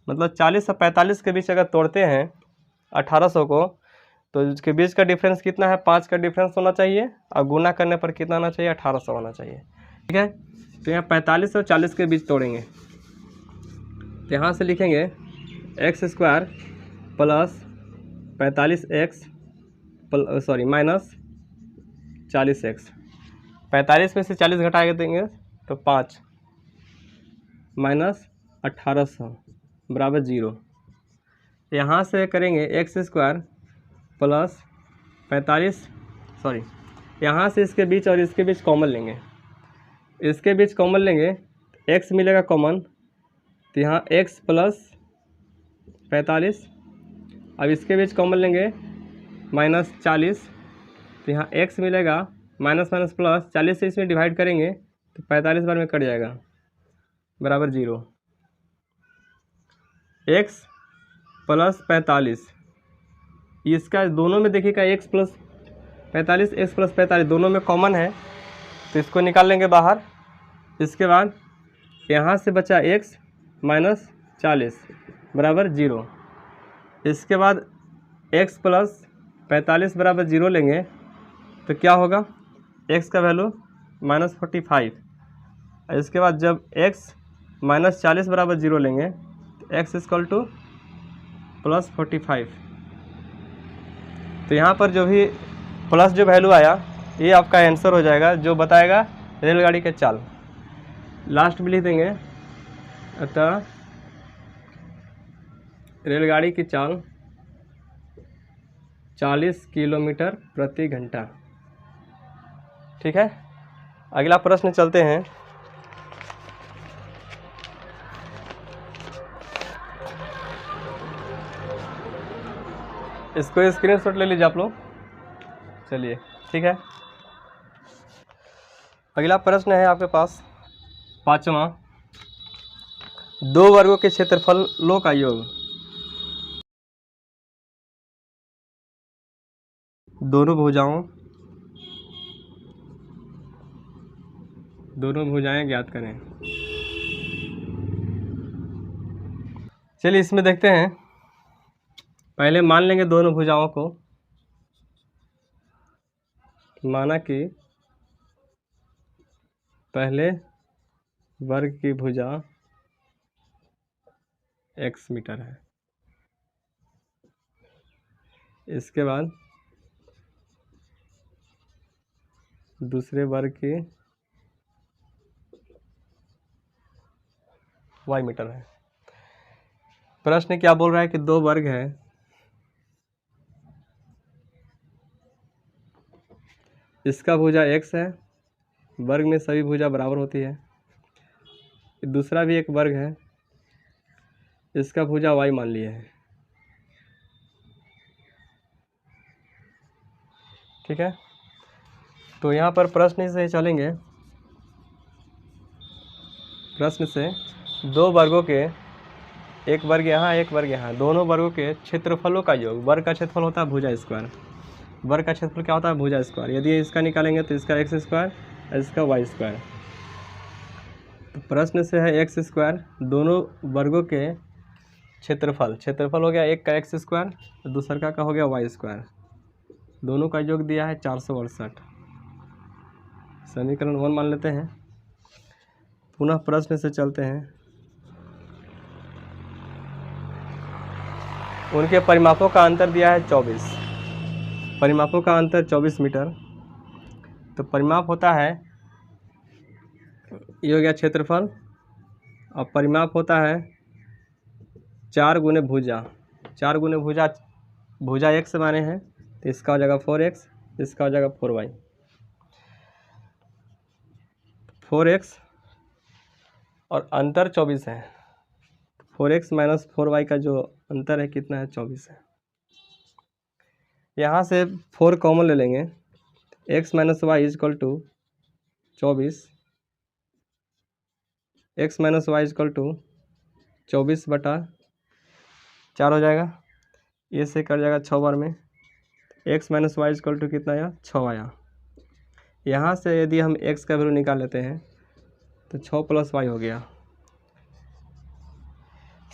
मतलब 40 और 45 के बीच अगर तोड़ते हैं 1800 को तो इसके बीच का डिफरेंस कितना है, 5 का डिफरेंस होना चाहिए, और गुना करने पर कितना होना चाहिए 1800 होना चाहिए। ठीक है, तो यहाँ 45 और 40 के बीच तोड़ेंगे तो यहाँ से लिखेंगे x square plus 45x minus 40x, 45 में से 40 घटा के देंगे तो 5 माइनस 1800 बराबर 0। यहाँ से करेंगे एक्स स्क्वायर प्लस 45, यहाँ से इसके बीच और इसके बीच कॉमन लेंगे, इसके बीच कॉमन लेंगे x मिलेगा कॉमन, तो यहाँ x प्लस 45, अब इसके बीच कॉमन लेंगे माइनस 40, तो यहाँ x मिलेगा माइनस माइनस प्लस, 40 से इसमें डिवाइड करेंगे तो 45 बार में कट जाएगा बराबर 0। x प्लस 45, इसका दोनों में देखिएगा x प्लस 45, x प्लस 45 दोनों में कॉमन है तो इसको निकाल लेंगे बाहर। इसके बाद यहाँ से बचा x माइनस 40 बराबर 0। इसके बाद x प्लस 45 बराबर 0 लेंगे तो क्या होगा, x का वैल्यू माइनस 45, इसके बाद जब x माइनस 40 बराबर 0 लेंगे तो x इक्वल टू प्लस 45, तो यहाँ पर जो भी प्लस जो वैल्यू आया ये आपका आंसर हो जाएगा, जो बताएगा रेलगाड़ी के चाल। लास्ट में लिख देंगे अतः रेलगाड़ी की चाल 40 किलोमीटर प्रति घंटा। ठीक है, अगला प्रश्न चलते हैं। इसको स्क्रीनशॉट ले लीजिए आप लोग। चलिए ठीक है, अगला प्रश्न है आपके पास 5वां, 2 वर्गों के क्षेत्रफलों का योग। दोनों भुजाएं ज्ञात करें। चलिए इसमें देखते हैं, पहले मान लेंगे दोनों भुजाओं को, माना कि पहले वर्ग की भुजा x मीटर है, इसके बाद दूसरे वर्ग की y मीटर है। प्रश्न क्या बोल रहा है कि 2 वर्ग है, इसका भुजा x है, वर्ग में सभी भुजा बराबर होती है। दूसरा भी एक वर्ग है, इसका भुजा y मान लिए है। ठीक है, तो यहाँ पर प्रश्न से चलेंगे। प्रश्न से 2 वर्गों के एक वर्ग यहाँ, एक वर्ग यहाँ, दोनों वर्गों के क्षेत्रफलों का योग। वर्ग का क्षेत्रफल होता है भुजा स्क्वायर, वर्ग का क्षेत्रफल क्या होता है भुजा स्क्वायर। यदि इसका निकालेंगे तो इसका एक्स स्क्वायर, इसका वाई स्क्वायर। तो प्रश्न से है एक्स स्क्वायर, दोनों वर्गों के क्षेत्रफल, क्षेत्रफल हो गया एक का एक्स स्क्वायर, दूसरा का हो गया वाई स्क्वायर, दोनों का योग दिया है 468। समीकरण 1 मान लेते हैं। पुनः प्रश्न से चलते हैं। उनके परिमापों का अंतर दिया है 24, परिमापों का अंतर 24 मीटर। तो परिमाप होता है, ये हो गया क्षेत्रफल, और परिमाप होता है 4 गुने भुजा। 4 गुने भुजा, भुजा x माने हैं तो इसका हो जाएगा 4x, इसका हो जाएगा 4y। 4x और अंतर 24 है, 4x माइनस 4y का जो अंतर है कितना है, 24 है। यहाँ से 4 कॉमन ले लेंगे, x minus y equal to 24, x minus y equal to 24/4 हो जाएगा। ये से कट जाएगा 6 बार में, x minus y equal to कितना आया, 6 आया। यहाँ से यदि हम x का वैल्यू निकाल लेते हैं तो 6 प्लस वाई हो गया।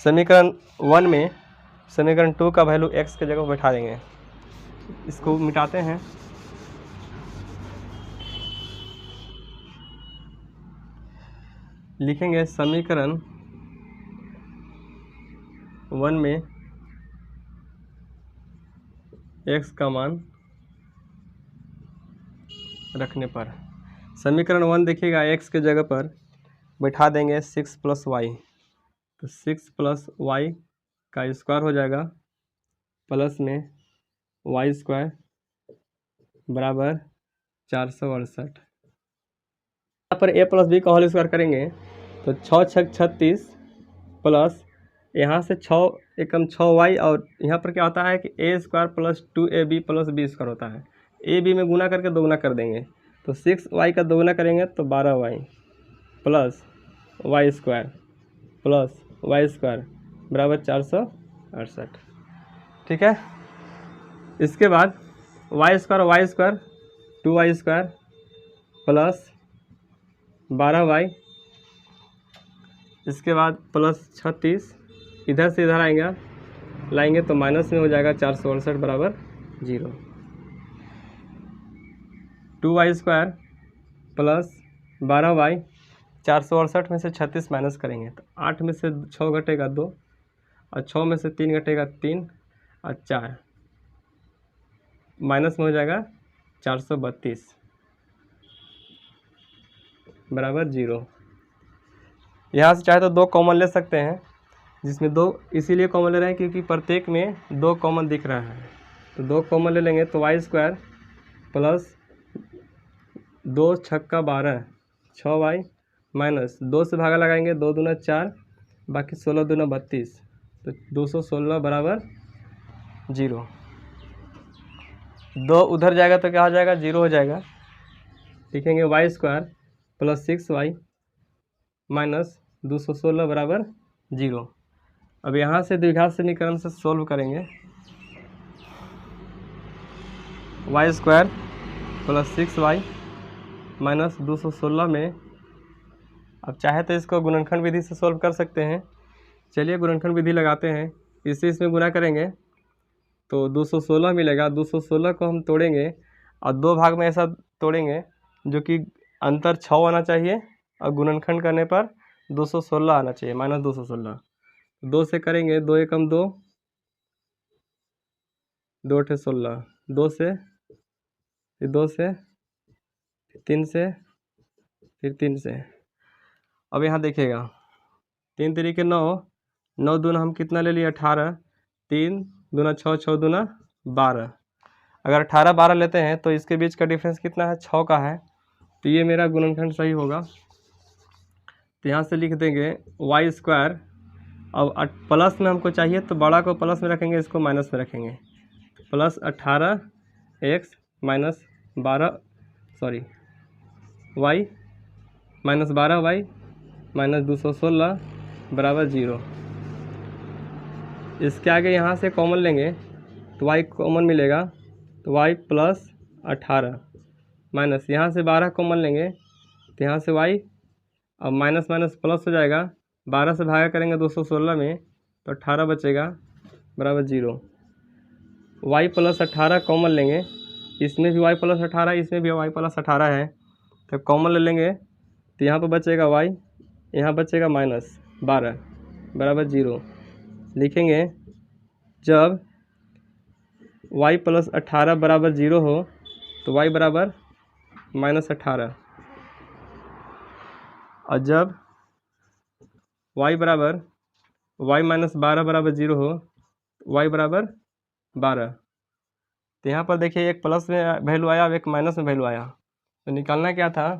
समीकरण 1 में समीकरण 2 का वैल्यू x के जगह बैठा देंगे। इसको मिटाते हैं, लिखेंगे समीकरण 1 में x का मान रखने पर, समीकरण 1 देखिएगा x के जगह पर बैठा देंगे 6 प्लस वाई, तो 6 प्लस वाई का स्क्वायर हो जाएगा, प्लस में वाई स्क्वायर बराबर 468। यहाँ पर a प्लस बी का होल स्क्वायर करेंगे तो 6 छक 36 प्लस यहाँ से 6 एकम 6y, और यहाँ पर क्या होता है कि a square plus 2ab plus b square होता है। a b में गुना करके दोगुना कर देंगे, तो 6y का दोगुना करेंगे तो 12y plus y square plus y square बराबर 468। ठीक है। इसके बाद Y square 2y square plus 12y, इसके बाद प्लस 36, इधर से इधर लाएंगे तो माइनस में हो जाएगा 468 बराबर 0। 2y स्क्वायर प्लस 12y, 468 में से 36 माइनस करेंगे तो 8 में से 6 घटेगा 2, और 6 में से 3 घटेगा 3, और 4 माइनस में हो जाएगा 432 बराबर 0। यहाँ से चाहे तो 2 कॉमन ले सकते हैं, जिसमें 2 इसीलिए कॉमन ले रहे हैं क्योंकि प्रत्येक में 2 कॉमन दिख रहा है, तो 2 कॉमन ले लेंगे तो वाई स्क्वायर प्लस 2 छक्का 12 6y माइनस 2 से भागा लगाएंगे, 2 दूना 4, बाकी 16 दूना 32, तो 216 बराबर 0। 2 उधर जाएगा तो क्या हो जाएगा, 0 हो जाएगा। लिखेंगे Y square plus 6y minus 216 बराबर 0। अब यहाँ से द्विघात समीकरण से सोल्व करेंगे। Y square plus 6y minus 216 में, अब चाहे तो इसको गुणनखंड विधि से सोल्व कर सकते हैं। चलिए गुणनखंड विधि लगाते हैं, इसे इसमें गुणा करेंगे तो 216 मिलेगा। 216 को हम तोड़ेंगे और 2 भाग में ऐसा तोड़ेंगे जो कि अंतर 6 आना चाहिए, और गुणनखंड करने पर 216 आना चाहिए, माइनस 216। 2 से करेंगे, 2 एकम 2, 2 अठे 16, 2 से फिर 2 से फिर 3 से फिर 3 से। अब यहाँ देखिएगा 3 तरीके 9, 9 दूना हम कितना ले लिए 18, 3 दूना 6, 6 दूना 12। अगर 18 12 लेते हैं तो इसके बीच का डिफरेंस कितना है, 6 का है, तो ये मेरा गुणनखंड सही होगा। तो यहाँ से लिख देंगे वाई स्क्वायर, अब प्लस में हमको चाहिए तो बड़ा को प्लस में रखेंगे, इसको माइनस में रखेंगे, plus 18x minus 12 y minus 12y minus 216 बराबर 0। इसके आगे यहाँ से कॉमन लेंगे तो y कॉमन मिलेगा, तो y प्लस 18 माइनस यहाँ से 12 कॉमन लेंगे तो यहाँ से y, अब माइनस माइनस प्लस हो जाएगा, 12 से भागा करेंगे 216 में तो 18 बचेगा बराबर 0। y प्लस 18 कॉमन लेंगे, इसमें भी y प्लस 18, इसमें भी y प्लस 18 है, तो कॉमन ले लेंगे तो यहाँ पर बचेगा y, यहाँ बचेगा माइनस 12 बराबर 0। लिखेंगे जब y प्लस 18 बराबर 0 हो तो y बराबर माइनस 18, और जब y बराबर y माइनस 12 बराबर 0 हो तो y बराबर 12। तो यहाँ पर देखिए एक प्लस में वैल्यू आया और एक माइनस में वैल्यू आया, तो निकालना क्या था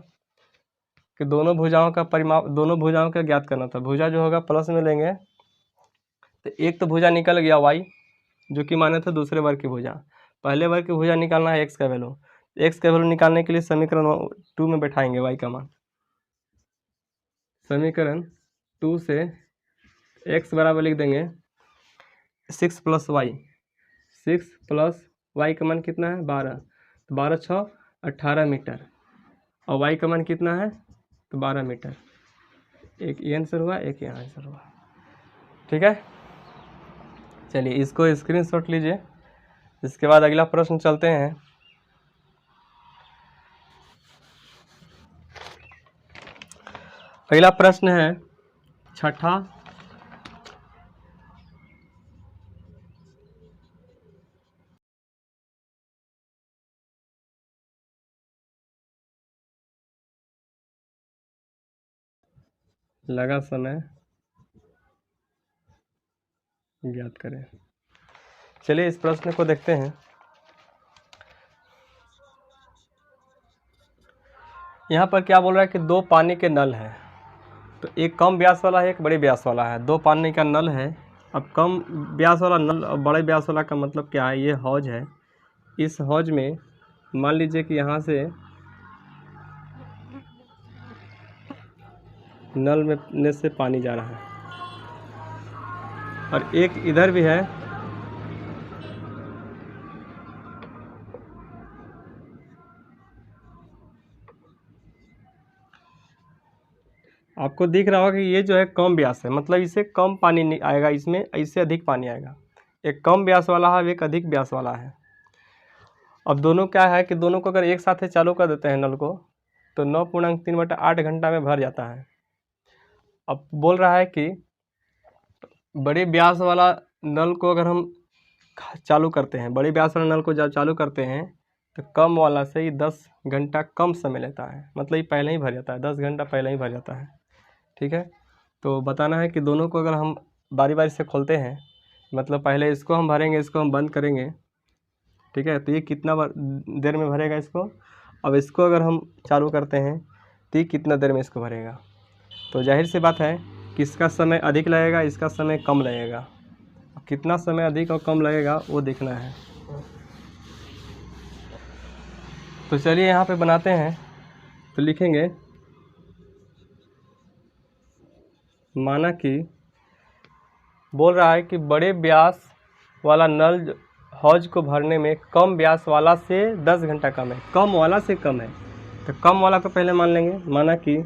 कि दोनों भुजाओं का परिमाप, दोनों भुजाओं का ज्ञात करना था। भुजा जो होगा प्लस में लेंगे तो एक तो भुजा निकल गया y जो कि माने थे दूसरे वर्ग की भुजा, पहले वर्ग की भुजा निकालना है x का वैल्यू। x का वैल्यू निकालने के लिए समीकरण 2 में बैठाएंगे y का मान। समीकरण 2 से x बराबर लिख देंगे 6 प्लस y, 6 प्लस y का मान कितना है 12, तो 12 6 18 मीटर, और y का मान कितना है तो 12 मीटर। एक ये आंसर हुआ, एक यहाँ आंसर हुआ। ठीक है, चलिए इसको स्क्रीनशॉट लीजिए। इसके बाद अगला प्रश्न चलते हैं। अगला प्रश्न है छठा, लगा समय ज्ञात करें। चलिए इस प्रश्न को देखते हैं। यहाँ पर क्या बोल रहा है कि दो पानी के नल हैं, तो एक कम व्यास वाला है, एक बड़े व्यास वाला है। दो पानी का नल है। अब कम व्यास वाला नल और बड़े व्यास वाला का मतलब क्या है, ये हौज है। इस हौज में मान लीजिए कि यहाँ से नल में से पानी जा रहा है, और एक इधर भी है, आपको दिख रहा होगा कि ये जो है कम व्यास है, मतलब इससे कम पानी नहीं आएगा, इसमें इससे अधिक पानी आएगा। एक कम व्यास वाला है, एक अधिक व्यास वाला है। अब दोनों क्या है कि दोनों को अगर एक साथ चालू कर देते हैं नल को, तो 9.3/8 घंटा में भर जाता है। अब बोल रहा है कि बड़े व्यास वाला नल को अगर हम चालू करते हैं, बड़े व्यास वाला नल को जब चालू करते हैं तो कम वाला से ही 10 घंटा कम समय लेता है, मतलब ये पहले ही भर जाता है, 10 घंटा पहले ही भर जाता है। ठीक है, तो बताना है कि दोनों को अगर हम बारी बारी से खोलते हैं, मतलब पहले इसको हम भरेंगे, इसको हम बंद करेंगे। ठीक है, तो ये कितना देर में भरेगा इसको। अब इसको अगर हम चालू करते हैं तो ये कितना देर में इसको भरेगा। तो जाहिर सी बात है कि इसका समय अधिक लगेगा, इसका समय कम लगेगा। कितना समय अधिक और कम लगेगा वो देखना है। तो चलिए यहाँ पे बनाते हैं। तो लिखेंगे माना कि बोल रहा है कि बड़े व्यास वाला नल हौज को भरने में कम व्यास वाला से 10 घंटा कम है। कम वाला से कम है, तो कम वाला को पहले मान लेंगे। माना कि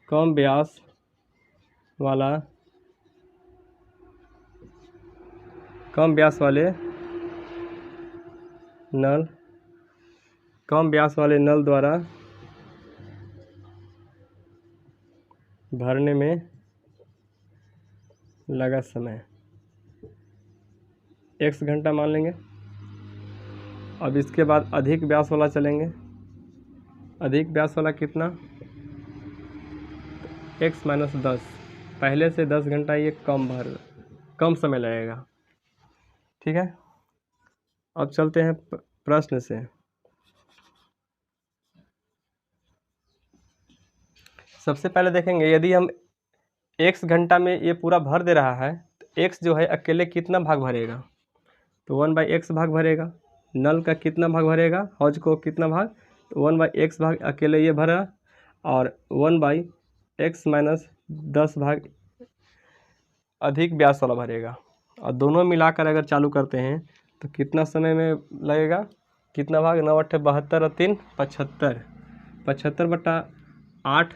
कम व्यास वाला, कम व्यास वाले नल, कम व्यास वाले नल द्वारा भरने में लगा समय x घंटा मान लेंगे। अब इसके बाद अधिक व्यास वाला चलेंगे। अधिक व्यास वाला कितना, x - 10, पहले से 10 घंटा ये कम समय लगेगा। ठीक है, अब चलते हैं प्रश्न से। सबसे पहले देखेंगे यदि हम x घंटा में ये पूरा भर दे रहा है तो x जो है अकेले कितना भाग भरेगा, तो 1/x भाग भरेगा। नल का कितना भाग भरेगा, हौज को कितना भाग, तो 1/x भाग अकेले ये भरा, और 1/x - 10 भाग अधिक ब्याज वाला भरेगा। और दोनों मिलाकर अगर चालू करते हैं तो कितना समय में लगेगा, कितना भाग, 9 × 72 और 3 75, 75/8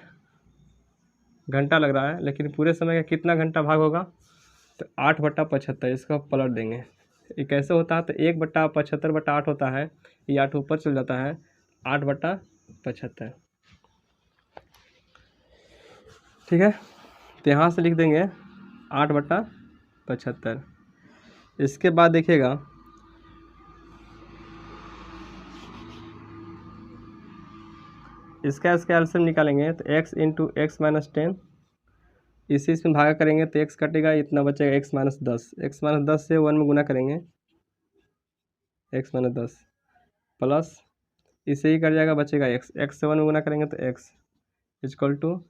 घंटा लग रहा है, लेकिन पूरे समय का कितना घंटा भाग होगा, तो 8/75। इसका पलट देंगे। ये कैसे होता है, तो 1/75/8 होता है, ये 8 ऊपर चल जाता है, 8/75। ठीक है, तो यहाँ से लिख देंगे 8/75। इसके बाद देखिएगा इसका एलसीएम निकालेंगे तो x × x - 10, इसी इसमें भागा करेंगे तो x कटेगा, इतना बचेगा x - 10। x - 10 से 1 में गुना करेंगे, x - 10 प्लस इसे ही कट जाएगा, बचेगा x, x से 1 में गुना करेंगे तो x =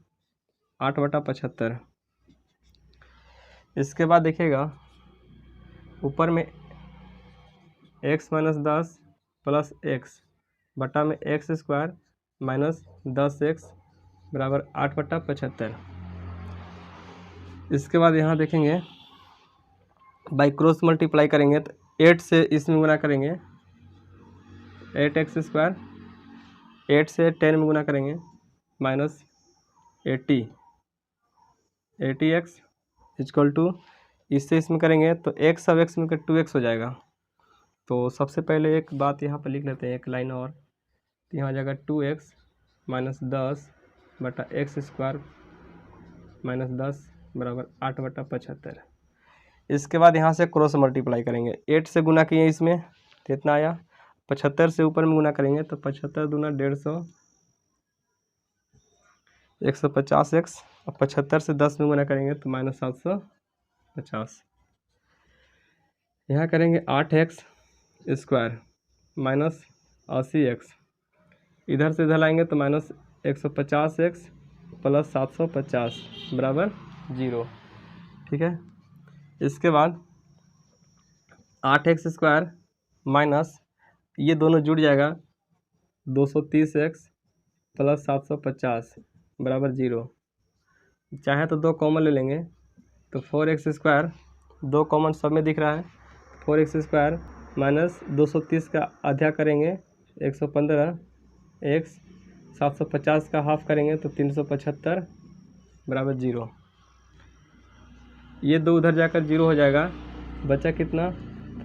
8/75। इसके बाद देखिएगा ऊपर में x - 10 प्लस x बटा में x² माइनस 10x बराबर 8/75। इसके बाद यहाँ देखेंगे बाई क्रॉस मल्टीप्लाई करेंगे तो 8 से इसमें गुना करेंगे, 8x², 8 से 10 में गुना करेंगे माइनस 80x = इससे इसमें करेंगे तो x सब x में 2x हो जाएगा। तो सबसे पहले एक बात यहाँ पर लिख लेते हैं, एक लाइन और, तो यहाँ जाएगा 2x माइनस 10/x² माइनस 10 बराबर 8/75। इसके बाद यहाँ से क्रॉस मल्टीप्लाई करेंगे, 8 से गुना किए इसमें तो इतना आया, 75 से ऊपर में गुना करेंगे तो 75 दूना 150, 150x, और 75 से 10 में गुना करेंगे तो -750। यहाँ करेंगे 8x² माइनस 80x, इधर से इधर लाएंगे तो -150x प्लस 750 बराबर 0। ठीक है, इसके बाद 8x² माइनस ये दोनों जुड़ जाएगा 230x प्लस 750 बराबर 0। चाहे तो 2 कॉमन ले लेंगे तो 4x² 2 कॉमन सब में दिख रहा है, 4x² माइनस 230 का आधा करेंगे 115, x 750 का हाफ करेंगे तो 375 बराबर 0। ये 2 उधर जाकर 0 हो जाएगा, बचा कितना,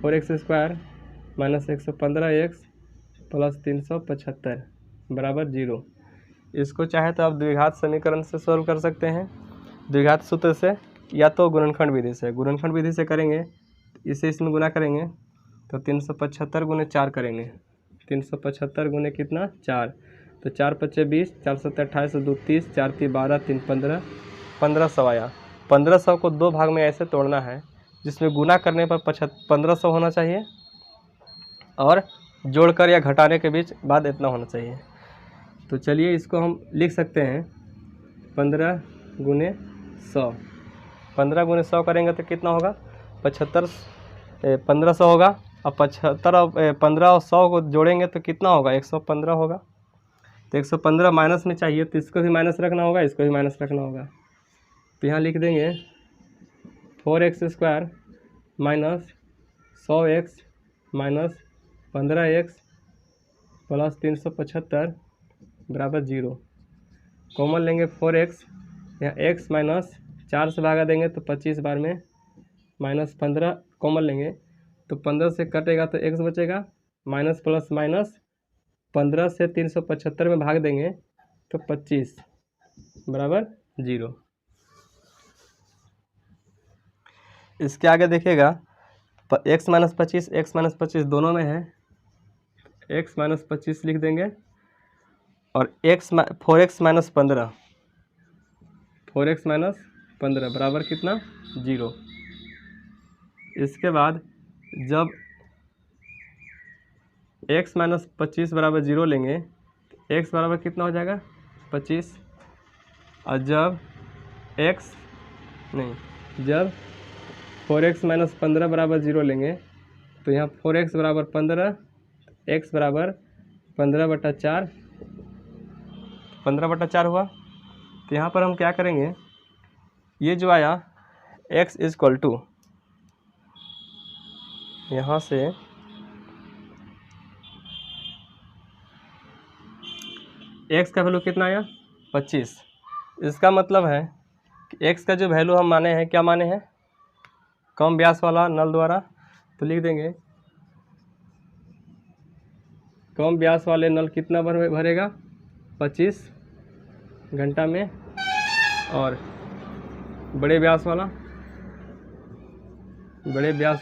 4x² माइनस 115x प्लस 375 बराबर 0। इसको चाहे तो आप द्विघात समीकरण से सॉल्व कर सकते हैं, द्विघात सूत्र से, या तो गुणनखंड विधि से। गुणनखंड विधि से करेंगे इसे इसमें गुना करेंगे तो 375 × 4 करेंगे, 375 गुने कितना 4, तो 4 × 5 = 20, 4 × 7 = 28, 2 = 30, 4 × 3 = 12, 3 × 15, 1500 आया। 1500 को 2 भाग में ऐसे तोड़ना है जिसमें गुना करने पर 1500 होना चाहिए और जोड़कर या घटाने के बीच बाद इतना होना चाहिए। तो चलिए इसको हम लिख सकते हैं 15 × 100। 15 × 100 करेंगे तो कितना होगा, 1500 होगा, और 15 और 100 को जोड़ेंगे तो कितना होगा, 115 होगा। तो 115 माइनस में चाहिए तो इसको भी माइनस रखना होगा, इसको भी माइनस रखना होगा। तो यहाँ लिख देंगे 4x² minus 100x minus 15x plus 375 बराबर 0। कॉमन लेंगे 4x, यहाँ x माइनस 4 से भागा देंगे तो 25 बार में माइनस 15 कॉमन लेंगे तो 15 से कटेगा तो x बचेगा, माइनस प्लस माइनस 15 से 375 में भाग देंगे तो 25 बराबर 0। इसके आगे देखिएगा x - 25, x - 25 दोनों में है, x - 25 लिख देंगे और 4x - 15, 4x - 15 बराबर कितना 0। इसके बाद जब x - 25 बराबर 0 लेंगे तो x बराबर कितना हो जाएगा 25, और जब जब 4x - 15 बराबर 0 लेंगे तो यहाँ 4x बराबर 15, x बराबर 15/4, 15/4 हुआ। तो यहाँ पर हम क्या करेंगे, ये जो आया x इजक्वल टू यहाँ से x का वैल्यू कितना आया 25। इसका मतलब है कि x का जो वैल्यू हम माने हैं, क्या माने हैं, कम व्यास वाला नल द्वारा, तो लिख देंगे कम व्यास वाले नल कितना भरेगा 25 घंटा में, और बड़े व्यास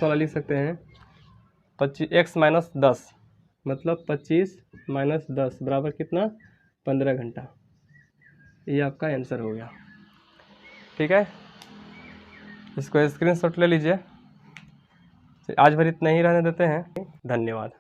वाला लिख सकते हैं 25 x माइनस 10, मतलब 25 माइनस 10 बराबर कितना 15 घंटा। ये आपका आंसर हो गया। ठीक है, इसको स्क्रीनशॉट ले लीजिए। आज भर इतना ही रहने देते हैं। धन्यवाद।